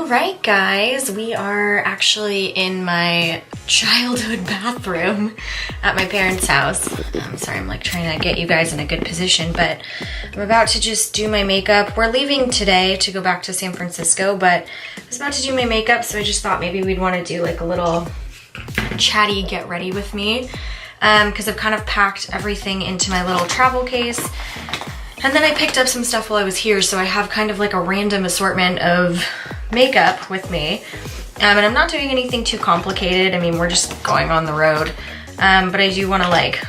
Alright guys, we are actually in my childhood bathroom at my parents' house. I'm sorry, I'm like trying to get you guys in a good position, but I'm about to just do my makeup. We're leaving today to go back to San Francisco, but I was about to do my makeup, so I just thought maybe we'd want to do like a little chatty get ready with me, because I've kind of packed everything into my little travel case. And then I picked up some stuff while I was here, so I have kind of like a random assortment of makeup with me. And I'm not doing anything too complicated. I mean, we're just going on the road. But I do want to like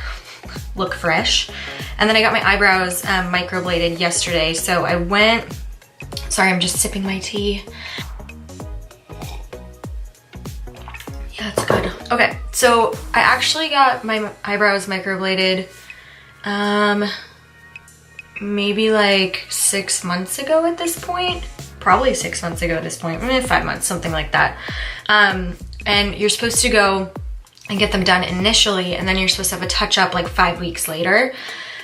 look fresh. And then I got my eyebrows microbladed yesterday. So I went, sorry, I'm just sipping my tea. Yeah, it's good. Okay, so I actually got my eyebrows microbladed maybe like 6 months ago at this point. Probably 6 months ago at this point, 5 months, something like that. And you're supposed to go and get them done initially, and then you're supposed to have a touch-up like 5 weeks later,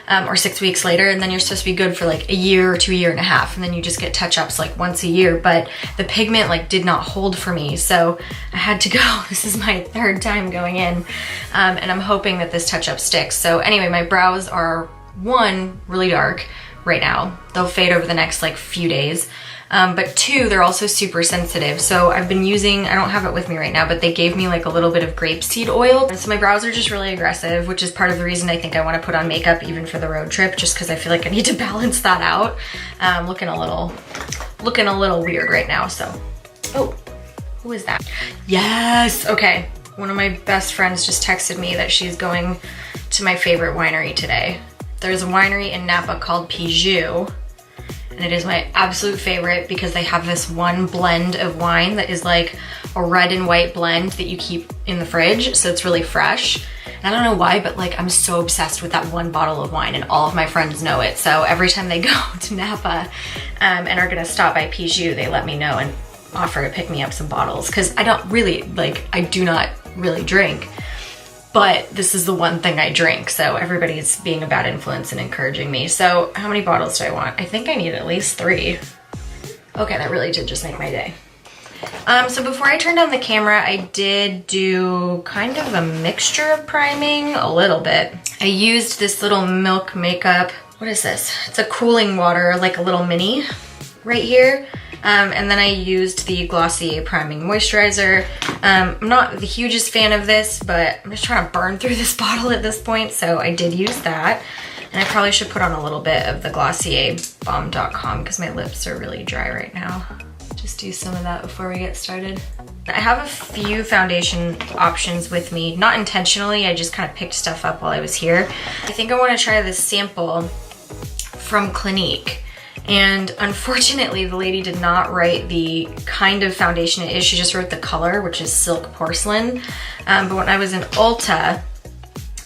or 6 weeks later, and then you're supposed to be good for like a year to a year and a half, and then you just get touch-ups like once a year. But the pigment like did not hold for me, so I had to go. This is my third time going in, and I'm hoping that this touch-up sticks. So anyway, my brows are, one, really dark right now. They'll fade over the next like few days. But two, they're also super sensitive. So I've been using, I don't have it with me right now, but they gave me like a little bit of grapeseed oil. And so my brows are just really aggressive, which is part of the reason I think I want to put on makeup even for the road trip, just because I feel like I need to balance that out. Looking a little weird right now, so. Oh, who is that? Yes, okay. One of my best friends just texted me that she's going to my favorite winery today. There's a winery in Napa called Pijou, and it is my absolute favorite because they have this one blend of wine that is like a red and white blend that you keep in the fridge, so it's really fresh. And I don't know why, but like I'm so obsessed with that one bottle of wine, and all of my friends know it. So every time they go to Napa and are gonna stop by Pijou, they let me know and offer to pick me up some bottles, because I don't really, like, I do not really drink. But this is the one thing I drink, so everybody's being a bad influence and encouraging me. So how many bottles do I want? I think I need at least 3. Okay, that really did just make my day. So before I turned on the camera, I did do kind of a mixture of priming, a little bit. I used this little Milk Makeup, what is this? It's a cooling water, like a little mini right here. And then I used the Glossier Priming Moisturizer. I'm not the hugest fan of this, but I'm just trying to burn through this bottle at this point, so I did use that. And I probably should put on a little bit of the Glossier Balm.com because my lips are really dry right now. Just do some of that before we get started. I have a few foundation options with me, not intentionally, I just kind of picked stuff up while I was here. I think I want to try this sample from Clinique. And unfortunately, the lady did not write the kind of foundation it is. She just wrote the color, which is Silk Porcelain. But when I was in Ulta,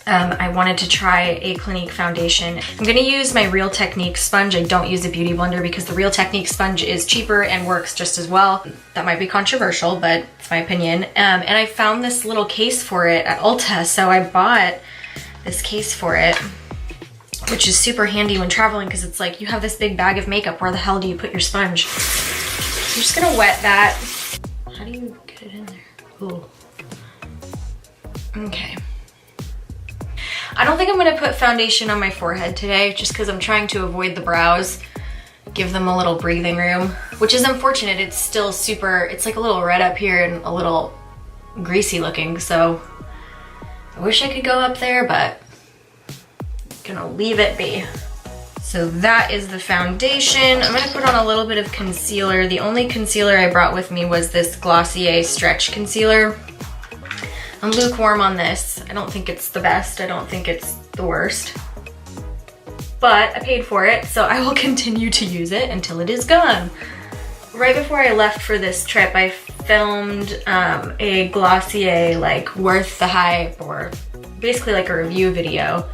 I wanted to try a Clinique foundation. I'm gonna use my Real Technique sponge. I don't use a beauty blender because the Real Technique sponge is cheaper and works just as well. That might be controversial, but it's my opinion. And I found this little case for it at Ulta, so I bought this case for it, which is super handy when traveling because it's like you have this big bag of makeup. Where the hell do you put your sponge? I'm just gonna wet that. How do you get it in there? Ooh. Okay. I don't think I'm gonna put foundation on my forehead today just because I'm trying to avoid the brows, give them a little breathing room, which is unfortunate. It's still super, it's like a little red up here and a little greasy looking, so I wish I could go up there, but gonna leave it be. So that is the foundation. I'm gonna put on a little bit of concealer. The only concealer I brought with me was this Glossier Stretch Concealer. I'm lukewarm on this. I don't think it's the best. I don't think it's the worst. But I paid for it, so I will continue to use it until it is gone. Right before I left for this trip, I filmed a Glossier like worth the hype, or basically like a review video.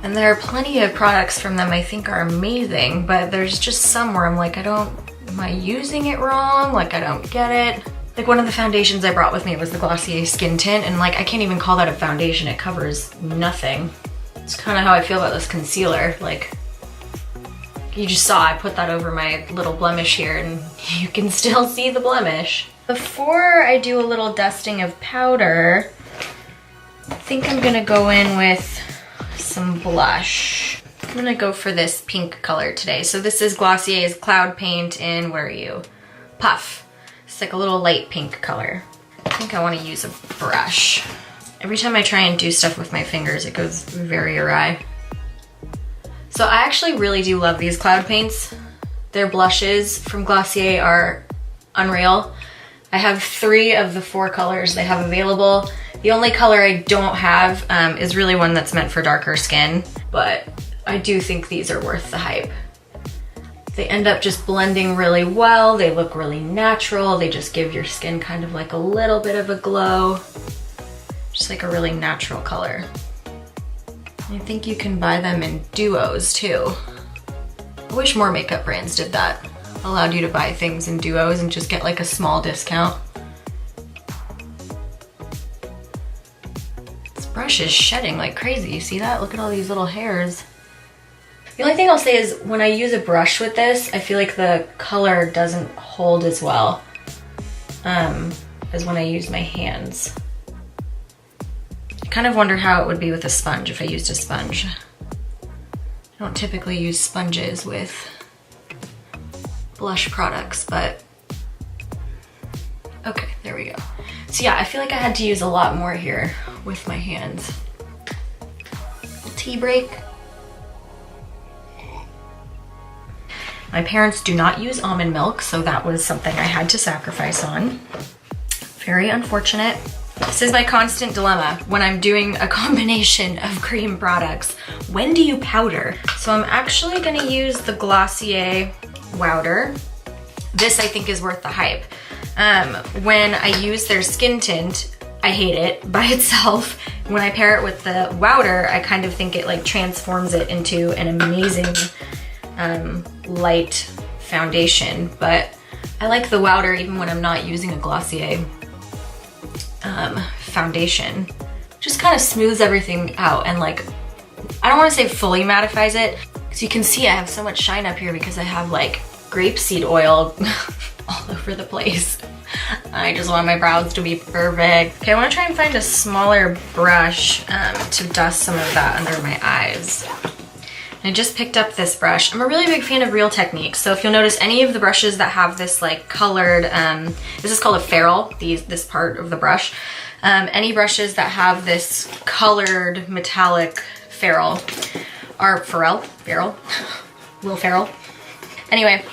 And there are plenty of products from them I think are amazing, but there's just some where I'm like, am I using it wrong? Like, I don't get it. Like one of the foundations I brought with me was the Glossier Skin Tint, and like, I can't even call that a foundation. It covers nothing. It's kind of how I feel about this concealer. Like, You just saw I put that over my little blemish here and you can still see the blemish. Before I do a little dusting of powder, I think I'm gonna go in with some blush. I'm gonna go for this pink color today. So this is Glossier's Cloud Paint in, where are you? Puff. It's like a little light pink color. I think I wanna use a brush. Every time I try and do stuff with my fingers, it goes very awry. So I actually really do love these cloud paints. Their blushes from Glossier are unreal. I have 3 of the 4 colors they have available. The only color I don't have is really one that's meant for darker skin, but I do think these are worth the hype. They end up just blending really well. They look really natural. They just give your skin kind of like a little bit of a glow. Just like a really natural color. I think you can buy them in duos too. I wish more makeup brands did that. Allowed you to buy things in duos and just get like a small discount. This brush is shedding like crazy. You see that? Look at all these little hairs. The only thing I'll say is when I use a brush with this, I feel like the color doesn't hold as well as when I use my hands. I kind of wonder how it would be with a sponge if I used a sponge. I don't typically use sponges with blush products, but okay, there we go. So yeah, I feel like I had to use a lot more here with my hands. Tea break. My parents do not use almond milk, so that was something I had to sacrifice on. Very unfortunate. This is my constant dilemma when I'm doing a combination of cream products. When do you powder? So I'm actually gonna use the Glossier Wowder. This I think is worth the hype. When I use their skin tint, I hate it by itself. When I pair it with the Wowder, I kind of think it like transforms it into an amazing light foundation. But I like the Wowder even when I'm not using a Glossier foundation. Just kind of smooths everything out and like, I don't want to say fully mattifies it, because you can see I have so much shine up here because I have like grapeseed oil all over the place. I just want my brows to be perfect. Okay, I want to try and find a smaller brush to dust some of that under my eyes. And I just picked up this brush. I'm a really big fan of Real Techniques, so if you'll notice any of the brushes that have this like colored, this is called a ferrule, this part of the brush. Any brushes that have this colored metallic ferrule are ferrule, Will Ferrell. Anyway,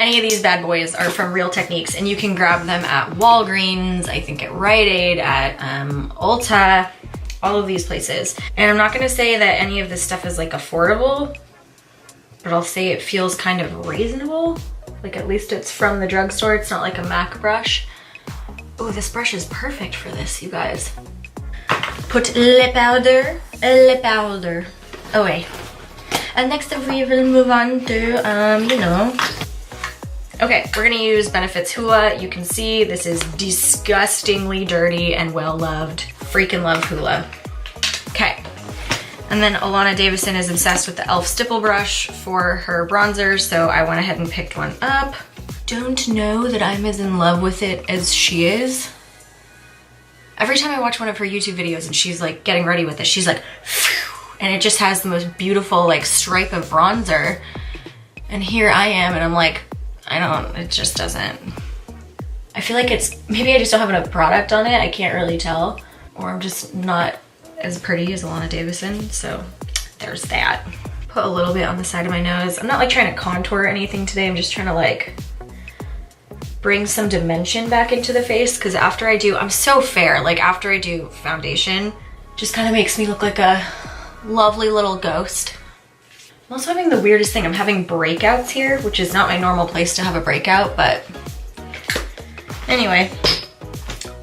any of these bad boys are from Real Techniques, and you can grab them at Walgreens, I think at Rite Aid, at Ulta, all of these places. And I'm not gonna say that any of this stuff is like affordable, but I'll say it feels kind of reasonable. Like at least it's from the drugstore. It's not like a MAC brush. Oh, this brush is perfect for this, you guys. Put lip powder, away. And next we will move on to, you know. Okay, we're gonna use Benefit's Hoola. You can see this is disgustingly dirty and well-loved. Freaking love Hoola. Okay, and then Alana Davison is obsessed with the e.l.f. stipple brush for her bronzer, so I went ahead and picked one up. Don't know that I'm as in love with it as she is. Every time I watch one of her YouTube videos and she's like getting ready with it, she's like, phew, and it just has the most beautiful like stripe of bronzer. And here I am and I'm like, it just doesn't. I feel like maybe I just don't have enough product on it. I can't really tell. Or I'm just not as pretty as Alana Davison, so there's that. Put a little bit on the side of my nose. I'm not like trying to contour or anything today. I'm just trying to like bring some dimension back into the face, because after I do, I'm so fair, like after I do foundation, just kind of makes me look like a lovely little ghost. I'm also having the weirdest thing. I'm having breakouts here, which is not my normal place to have a breakout, but anyway,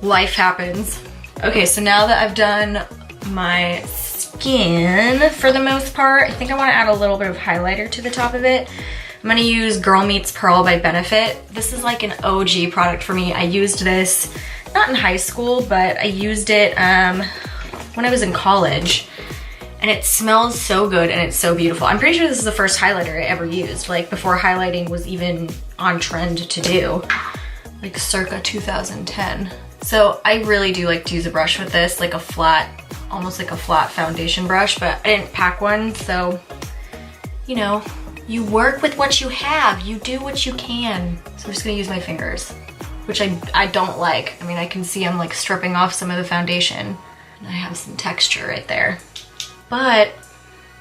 life happens. Okay, so now that I've done my skin for the most part, I think I want to add a little bit of highlighter to the top of it. I'm gonna use Girl Meets Pearl by Benefit. This is like an OG product for me. I used this, not in high school, but I used it when I was in college. and it smells so good and it's so beautiful. I'm pretty sure this is the first highlighter I ever used, like before highlighting was even on trend to do, like circa 2010. So I really do like to use a brush with this, like a flat, almost like a flat foundation brush, but I didn't pack one, so, you know, you work with what you have, you do what you can. So I'm just gonna use my fingers, which I don't like. I mean, I can see I'm like stripping off some of the foundation, and I have some texture right there. But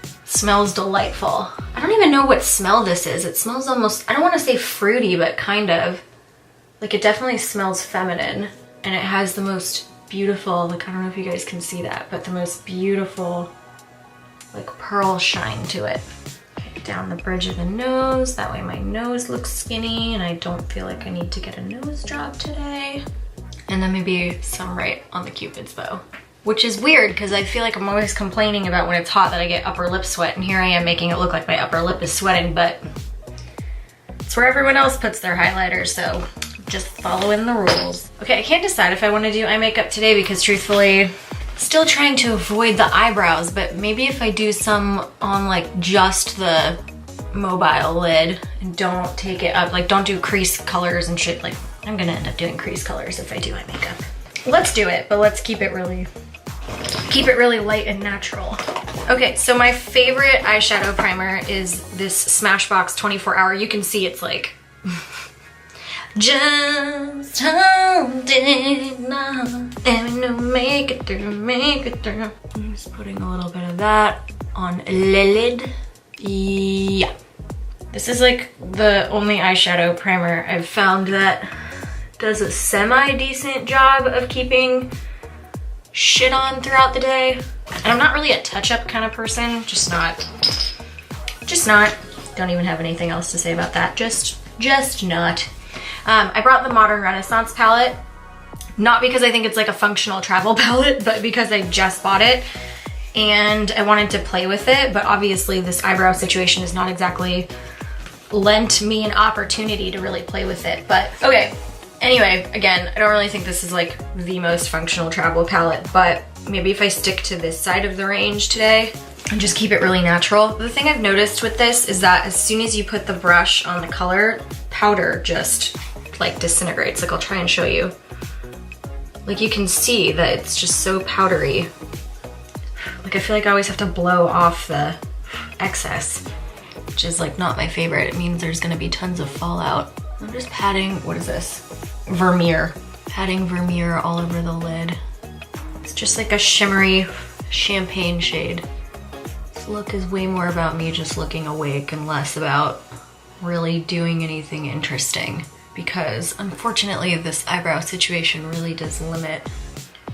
it smells delightful. I don't even know what smell this is. It smells almost, I don't want to say fruity, but kind of. Like, it definitely smells feminine, and it has the most beautiful, like, I don't know if you guys can see that, but the most beautiful, like, pearl shine to it. Okay, down the bridge of the nose. That way my nose looks skinny and I don't feel like I need to get a nose job today. And then maybe some right on the Cupid's bow. Which is weird because I feel like I'm always complaining about when it's hot that I get upper lip sweat, and here I am making it look like my upper lip is sweating, but it's where everyone else puts their highlighter, so just following the rules. Okay, I can't decide if I want to do eye makeup today because truthfully, still trying to avoid the eyebrows, but maybe if I do some on like just the mobile lid and don't take it up, like don't do crease colors and shit, like I'm gonna end up doing crease colors if I do eye makeup. Let's do it, but let's keep it really light and natural. Okay, so my favorite eyeshadow primer is this Smashbox 24-hour. You can see it's like, just holding on, and no, make it through, make it through. I'm just putting a little bit of that on the lid. Yeah. This is like the only eyeshadow primer I've found that does a semi-decent job of keeping shit on throughout the day. And I'm not really a touch-up kind of person, just not. Don't even have anything else to say about that, just not. I brought the Modern Renaissance palette, not because I think it's like a functional travel palette, but because I just bought it and I wanted to play with it, but obviously this eyebrow situation has not exactly lent me an opportunity to really play with it, but okay. Anyway, again, I don't really think this is like the most functional travel palette, but maybe if I stick to this side of the range today and just keep it really natural. The thing I've noticed with this is that as soon as you put the brush on the color, powder just like disintegrates. Like I'll try and show you. Like you can see that it's just so powdery. Like I feel like I always have to blow off the excess, which is like not my favorite. It means there's gonna be tons of fallout. I'm just patting, what is this? Vermeer. Patting Vermeer all over the lid. It's just like a shimmery champagne shade. This look is way more about me just looking awake and less about really doing anything interesting, because unfortunately this eyebrow situation really does limit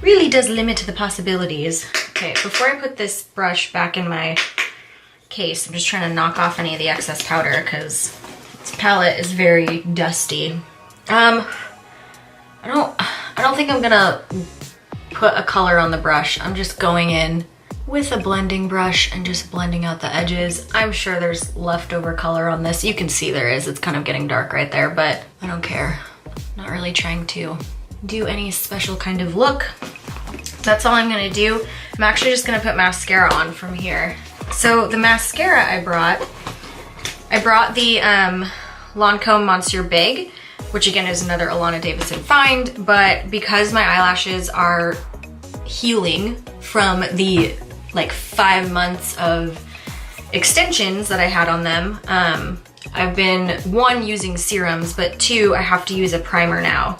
the possibilities. Okay, before I put this brush back in my case, I'm just trying to knock off any of the excess powder because this palette is very dusty. I don't think I'm gonna put a color on the brush. I'm just going in with a blending brush and just blending out the edges. I'm sure there's leftover color on this. You can see there is, it's kind of getting dark right there, but I don't care. Not really trying to do any special kind of look. That's all I'm gonna do. I'm actually just gonna put mascara on from here. So the mascara I brought the Lancome Monsieur Big, which again is another Alana Davidson find, but because my eyelashes are healing from the like 5 months of extensions that I had on them, I've been, one, using serums, but two, I have to use a primer now,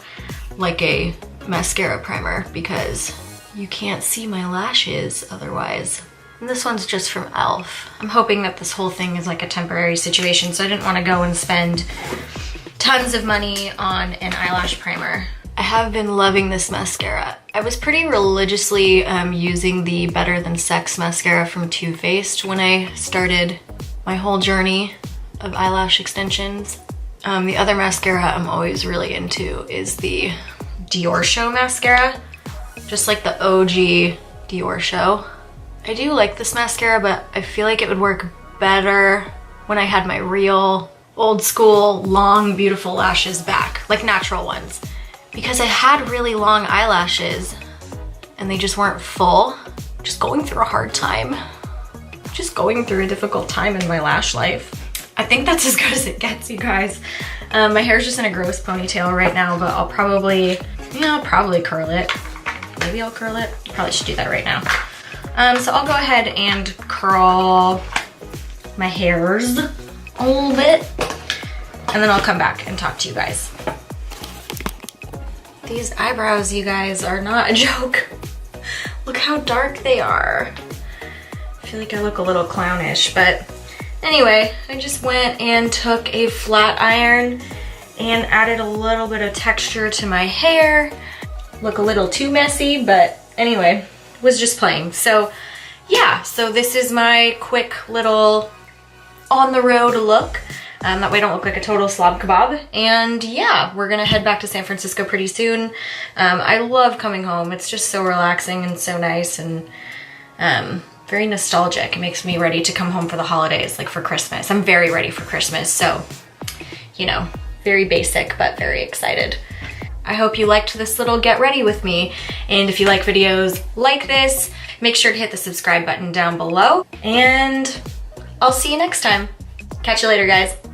like a mascara primer, because you can't see my lashes otherwise. And this one's just from e.l.f. I'm hoping that this whole thing is like a temporary situation, so I didn't want to go and spend tons of money on an eyelash primer. I have been loving this mascara. I was pretty religiously using the Better Than Sex mascara from Too Faced when I started my whole journey of eyelash extensions. The other mascara I'm always really into is the Dior Show mascara, just like the OG Dior Show. I do like this mascara, but I feel like it would work better when I had my real old school long beautiful lashes back, like natural ones, because I had really long eyelashes and they just weren't full. Just going through a hard time. just going through a difficult time in my lash life. I think that's as good as it gets, you guys. My hair's just in a gross ponytail right now, but I'll probably curl it. Maybe I'll curl it. Probably should do that right now. So I'll go ahead and curl my hairs a little bit, and then I'll come back and talk to you guys. These eyebrows, you guys, are not a joke. Look how dark they are. I feel like I look a little clownish, but anyway, I just went and took a flat iron and added a little bit of texture to my hair. Look a little too messy, but anyway, was just playing. So yeah, so this is my quick little on the road look. That way I don't look like a total slob kebab. And yeah, we're gonna head back to San Francisco pretty soon. I love coming home. It's just so relaxing and so nice and very nostalgic. It makes me ready to come home for the holidays, like for Christmas. I'm very ready for Christmas, so, you know, very basic, but very excited. I hope you liked this little get ready with me. And if you like videos like this, make sure to hit the subscribe button down below. And I'll see you next time. Catch you later, guys.